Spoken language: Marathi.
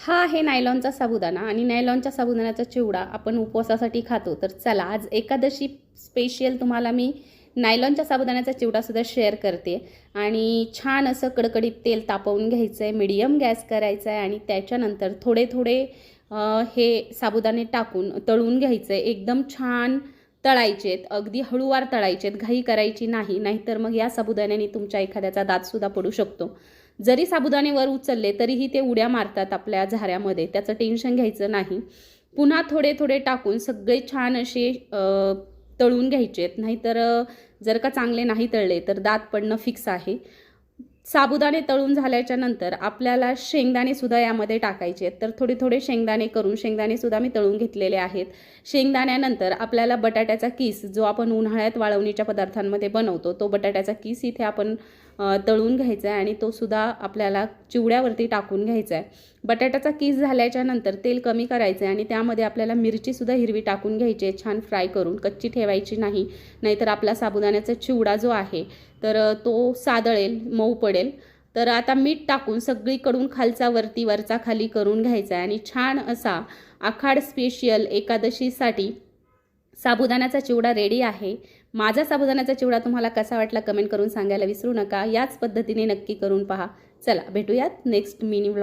हा आहे नायलॉनचा साबुदाणा आणि नायलॉनच्या साबुदाण्याचा चिवडा आपण उपवासासाठी खातो. तर चला आज एकादशी स्पेशल तुम्हाला मी नायलॉनच्या साबुदाण्याचा चिवडासुद्धा शेअर करते. आणि छान असं कडकडीत तेल तापवून घ्यायचं आहे, मीडियम गॅस करायचा आहे आणि त्याच्यानंतर थोडे थोडे हे साबुदाणे टाकून तळून घ्यायचं आहे. एकदम छान तळायचेत, अगदी हळूवार तळायचेत, घाई करायची नाही, नाहीतर मग या साबुदाण्याने तुमच्या एखाद्याचा दातसुद्धा पडू शकतो. जरी साबुदाणे वर उचलले तरीही ते उड्या मारतात आपल्या झाऱ्यामध्ये, त्याचं टेन्शन घ्यायचं नाही. पुन्हा थोडे थोडे टाकून सगळे छान असे तळून घ्यायचेत, नाहीतर जर का चांगले नाही तळले तर दात पडणं फिक्स आहे. साबुदाणे तळून झाल्याच्या नंतर आपल्याला शेंगदाणेसुद्धा यामध्ये टाकायचे आहेत. तर थोडे थोडे शेंगदाणे करून शेंगदाणेसुद्धा मी तळून घेतलेले आहेत. शेंगदाण्यानंतर आपल्याला बटाट्याचा किस, जो आपण उन्हाळ्यात वाळवणीच्या पदार्थांमध्ये बनवतो, तो बटाट्याचा किस इथे आपण तळून घ्यायचा आहे आणि तो सुद्धा आपल्याला चिवड्यावरती टाकून घ्यायचा आहे. बटाट्याचा किस झाल्याच्या नंतर तेल कमी करायचं आहे आणि त्यामध्ये आपल्याला मिरचीसुद्धा हिरवी टाकून घ्यायची आहे, छान फ्राय करून, कच्ची ठेवायची नाही, नाहीतर आपला साबुदाण्याचा चिवडा जो आहे तर तो सादळेल, मऊ पडेल. तर आता मीठ टाकून सगळीकडून खालचा वरती, वरचा खाली करून घ्यायचा आहे आणि छान असा आखाड स्पेशल एकादशीसाठी साबुदाण्याचा चिवडा रेडी आहे. माझा साबुदाण्याचा चिवडा तुम्हाला कसा वाटला कमेंट करून सांगायला विसरू नका. याच पद्धतीने नक्की करून पहा. चला भेटूयात नेक्स्ट मिनी व्लॉग.